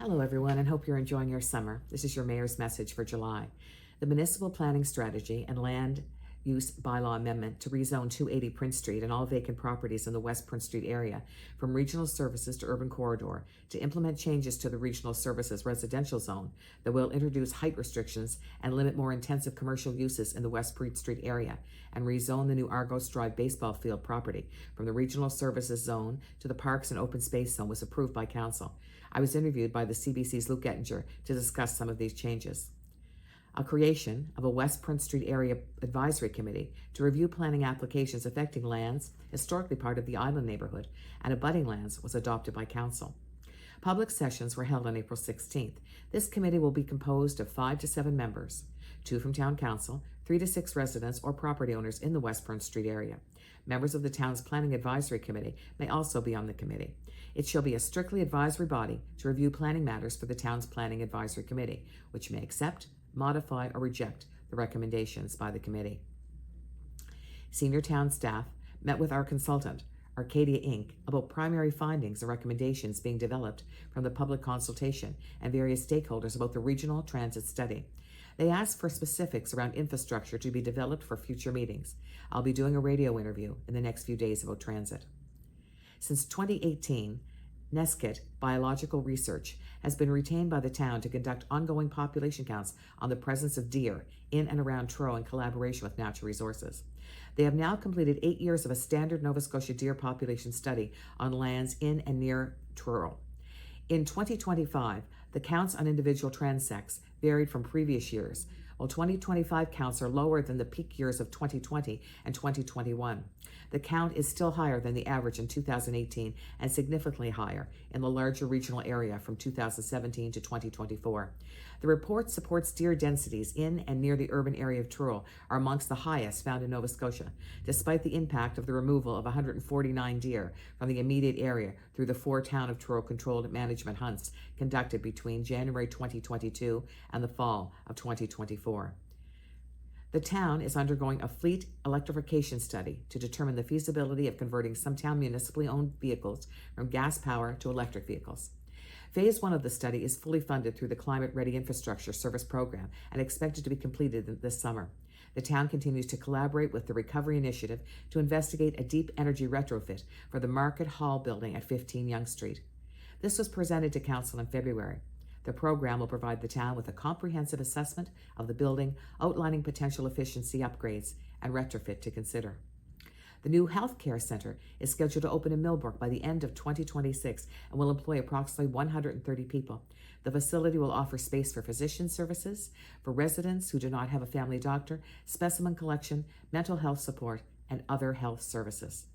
Hello, everyone, and hope you're enjoying your summer. This is your mayor's message for July. The municipal planning strategy and land use bylaw amendment to rezone 280 Prince Street and all vacant properties in the West Prince Street area from regional services to urban corridor to implement changes to the regional services residential zone that will introduce height restrictions and limit more intensive commercial uses in the West Prince Street area and rezone the new Argos Drive baseball field property from the regional services zone to the parks and open space zone was approved by council. I was interviewed by the CBC's Luke Ettinger to discuss some of these changes. A creation of a West Prince Street Area Advisory Committee to review planning applications affecting lands historically part of the island neighborhood and abutting lands was adopted by council. Public sessions were held on April 16th. This committee will be composed of 5 to 7 members, 2 from town council, 3 to 6 residents or property owners in the West Prince Street area. Members of the town's Planning Advisory Committee may also be on the committee. It shall be a strictly advisory body to review planning matters for the town's Planning Advisory Committee, which may accept, modify, or reject the recommendations by the committee. Senior town staff met with our consultant, Arcadia Inc., about primary findings and recommendations being developed from the public consultation and various stakeholders about the regional transit study. They asked for specifics around infrastructure to be developed for future meetings. I'll be doing a radio interview in the next few days about transit. Since 2018, Nesket Biological Research has been retained by the town to conduct ongoing population counts on the presence of deer in and around Truro in collaboration with Natural Resources. They have now completed 8 years of a standard Nova Scotia deer population study on lands in and near Truro. In 2025, the counts on individual transects varied from previous years, while 2025 counts are lower than the peak years of 2020 and 2021. The count is still higher than the average in 2018 and significantly higher in the larger regional area from 2017 to 2024. The report supports deer densities in and near the urban area of Truro are amongst the highest found in Nova Scotia, despite the impact of the removal of 149 deer from the immediate area through the 4 Town of Truro controlled management hunts conducted between January 2022 and the fall of 2024. The town is undergoing a fleet electrification study to determine the feasibility of converting some town municipally owned vehicles from gas power to electric vehicles. Phase 1 of the study is fully funded through the Climate Ready Infrastructure Service Program and expected to be completed this summer. The town continues to collaborate with the Recovery Initiative to investigate a deep energy retrofit for the Market Hall building at 15 Yonge Street. This was presented to council in February. The program will provide the town with a comprehensive assessment of the building, outlining potential efficiency upgrades and retrofit to consider. The new healthcare center is scheduled to open in Millbrook by the end of 2026 and will employ approximately 130 people. The facility will offer space for physician services, for residents who do not have a family doctor, specimen collection, mental health support, and other health services.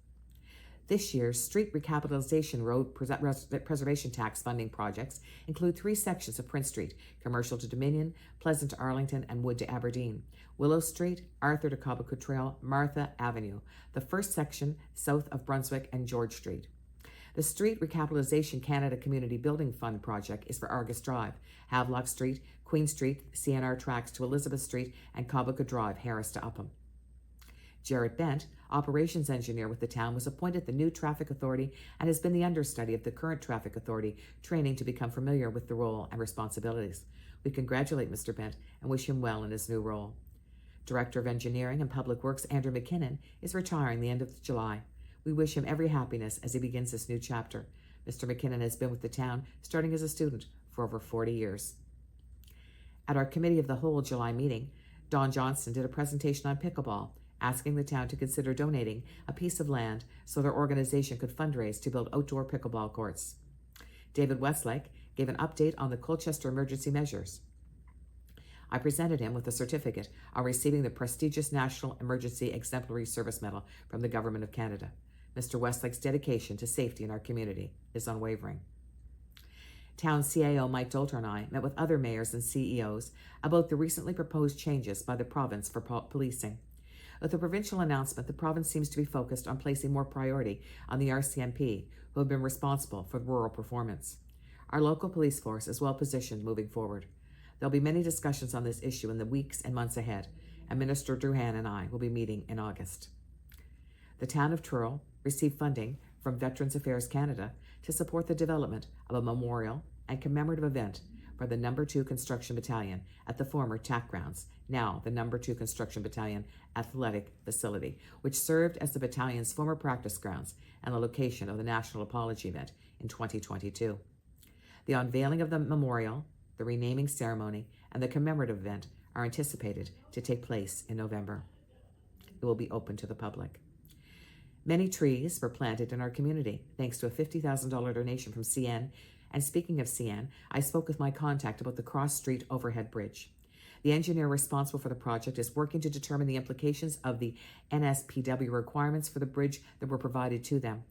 This year's street recapitalization road preservation tax funding projects include 3 sections of Prince Street, Commercial to Dominion, Pleasant to Arlington, and Wood to Aberdeen, Willow Street, Arthur to Cobequid Trail, Martha Avenue, the first section south of Brunswick and George Street. The Street Recapitalization Canada Community Building Fund project is for Argus Drive, Havelock Street, Queen Street, CNR tracks to Elizabeth Street, and Cobequid Drive, Harris to Upham. Jarrett Bent, operations engineer with the town, was appointed the new traffic authority and has been the understudy of the current traffic authority, training to become familiar with the role and responsibilities. We congratulate Mr. Bent and wish him well in his new role. Director of Engineering and Public Works Andrew McKinnon is retiring the end of July. We wish him every happiness as he begins this new chapter. Mr. McKinnon has been with the town, starting as a student, for over 40 years. At our Committee of the Whole July meeting, Don Johnston did a presentation on pickleball, asking the town to consider donating a piece of land so their organization could fundraise to build outdoor pickleball courts. David Westlake gave an update on the Colchester emergency measures. I presented him with a certificate on receiving the prestigious National Emergency Exemplary Service Medal from the Government of Canada. Mr. Westlake's dedication to safety in our community is unwavering. Town CAO Mike Dolter and I met with other mayors and CEOs about the recently proposed changes by the province for policing. With the provincial announcement, the province seems to be focused on placing more priority on the RCMP, who have been responsible for rural performance. Our local police force is well positioned moving forward. There'll be many discussions on this issue in the weeks and months ahead, and Minister Druhan and I will be meeting in August. The town of Truro received funding from Veterans Affairs Canada to support the development of a memorial and commemorative event for the No. 2 Construction Battalion at the former TAC grounds, now the No. 2 Construction Battalion Athletic Facility, which served as the battalion's former practice grounds and the location of the National Apology event in 2022. The unveiling of the memorial, the renaming ceremony, and the commemorative event are anticipated to take place in November. It will be open to the public. Many trees were planted in our community thanks to a $50,000 donation from CN. And speaking of CN, I spoke with my contact about the Cross Street Overhead Bridge. The engineer responsible for the project is working to determine the implications of the NSPW requirements for the bridge that were provided to them.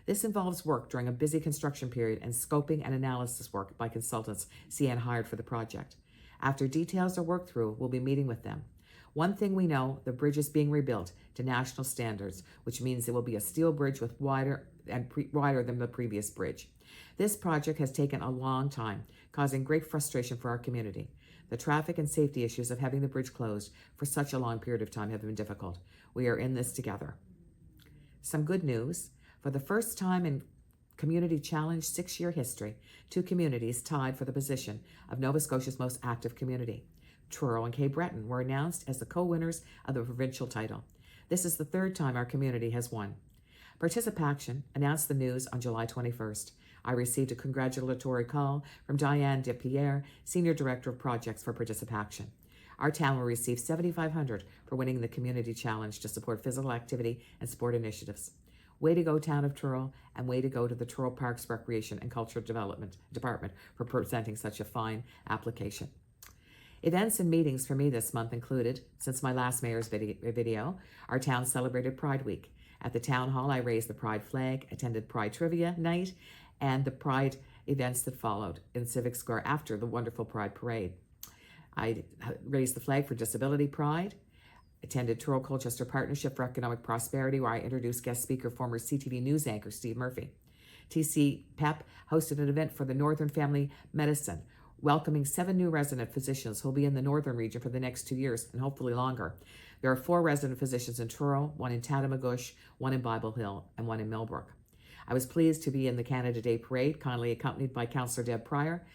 This involves work during a busy construction period and scoping and analysis work by consultants CN hired for the project. After details are worked through, we'll be meeting with them. One thing we know, the bridge is being rebuilt to national standards, which means it will be a steel bridge with wider than the previous bridge. This project has taken a long time, causing great frustration for our community. The traffic and safety issues of having the bridge closed for such a long period of time have been difficult. We are in this together. Some good news. For the first time in Community Challenge 6-year history, 2 communities tied for the position of Nova Scotia's most active community. Truro and Cape Breton were announced as the co-winners of the provincial title. This is the 3rd time our community has won. Participaction announced the news on July 21st. I received a congratulatory call from Diane DePierre, Senior Director of Projects for Participaction. Our town will receive $7,500 for winning the Community Challenge to support physical activity and sport initiatives. Way to go, Town of Truro, and way to go to the Truro Parks Recreation and Cultural Development Department for presenting such a fine application. Events and meetings for me this month included, since my last mayor's video, our town celebrated Pride Week. At the town hall, I raised the Pride flag, attended Pride Trivia Night, and the Pride events that followed in Civic Square after the wonderful Pride Parade. I raised the flag for Disability Pride, attended Truro Colchester Partnership for Economic Prosperity, where I introduced guest speaker, former CTV News anchor Steve Murphy. TC PEP hosted an event for the Northern Family Medicine, welcoming 7 new resident physicians who will be in the northern region for the next 2 years and hopefully longer. There are 4 resident physicians in Truro, 1 in Tatamagouche, 1 in Bible Hill, and 1 in Millbrook. I was pleased to be in the Canada Day Parade, kindly accompanied by Councillor Deb Pryor.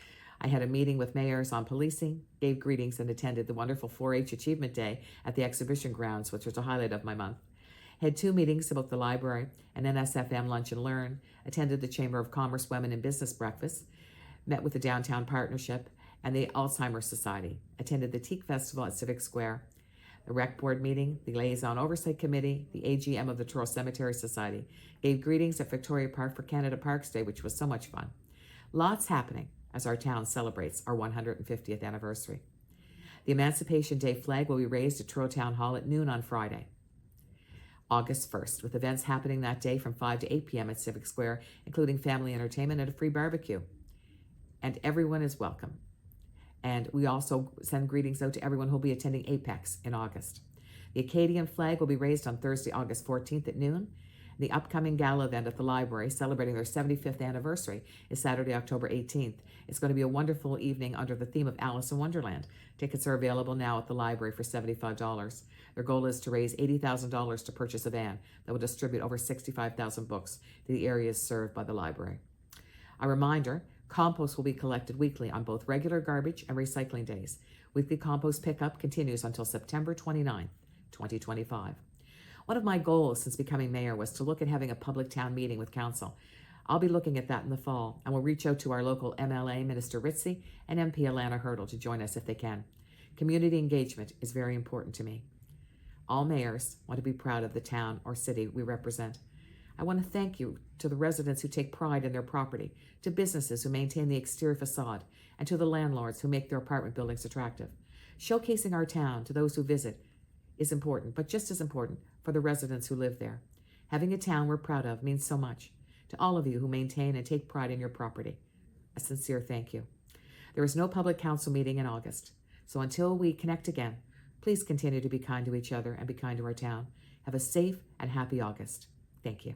I had a meeting with mayors on policing, gave greetings, and attended the wonderful 4-H Achievement Day at the exhibition grounds, which was a highlight of my month. Had 2 meetings about the library, an NSFM Lunch and Learn, attended the Chamber of Commerce Women in Business Breakfast, met with the Downtown Partnership and the Alzheimer's Society, attended the Teak Festival at Civic Square, the Rec Board meeting, the Liaison Oversight Committee, the AGM of the Truro Cemetery Society, gave greetings at Victoria Park for Canada Parks Day, which was so much fun. Lots happening as our town celebrates our 150th anniversary. The Emancipation Day flag will be raised at Truro Town Hall at noon on Friday, August 1st, with events happening that day from 5 to 8 p.m. at Civic Square, including family entertainment and a free barbecue. And everyone is welcome. And we also send greetings out to everyone who will be attending Apex in August. The Acadian flag will be raised on Thursday, August 14th at noon. The upcoming gala event at the library, celebrating their 75th anniversary, is Saturday, October 18th. It's going to be a wonderful evening under the theme of Alice in Wonderland. Tickets are available now at the library for $75. Their goal is to raise $80,000 to purchase a van that will distribute over 65,000 books to the areas served by the library. A reminder, compost will be collected weekly on both regular garbage and recycling days. Weekly compost pickup continues until September 29th, 2025. One of my goals since becoming mayor was to look at having a public town meeting with council. I'll be looking at that in the fall, and we'll reach out to our local MLA, Minister Ritzy, and MP Alana Hurdle to join us if they can. Community engagement is very important to me. All mayors want to be proud of the town or city we represent. I want to thank you to the residents who take pride in their property, to businesses who maintain the exterior facade, and to the landlords who make their apartment buildings attractive. Showcasing our town to those who visit is important, but just as important for the residents who live there. Having a town we're proud of means so much. To all of you who maintain and take pride in your property, a sincere thank you. There is no public council meeting in August, so until we connect again, please continue to be kind to each other and be kind to our town. Have a safe and happy August. Thank you.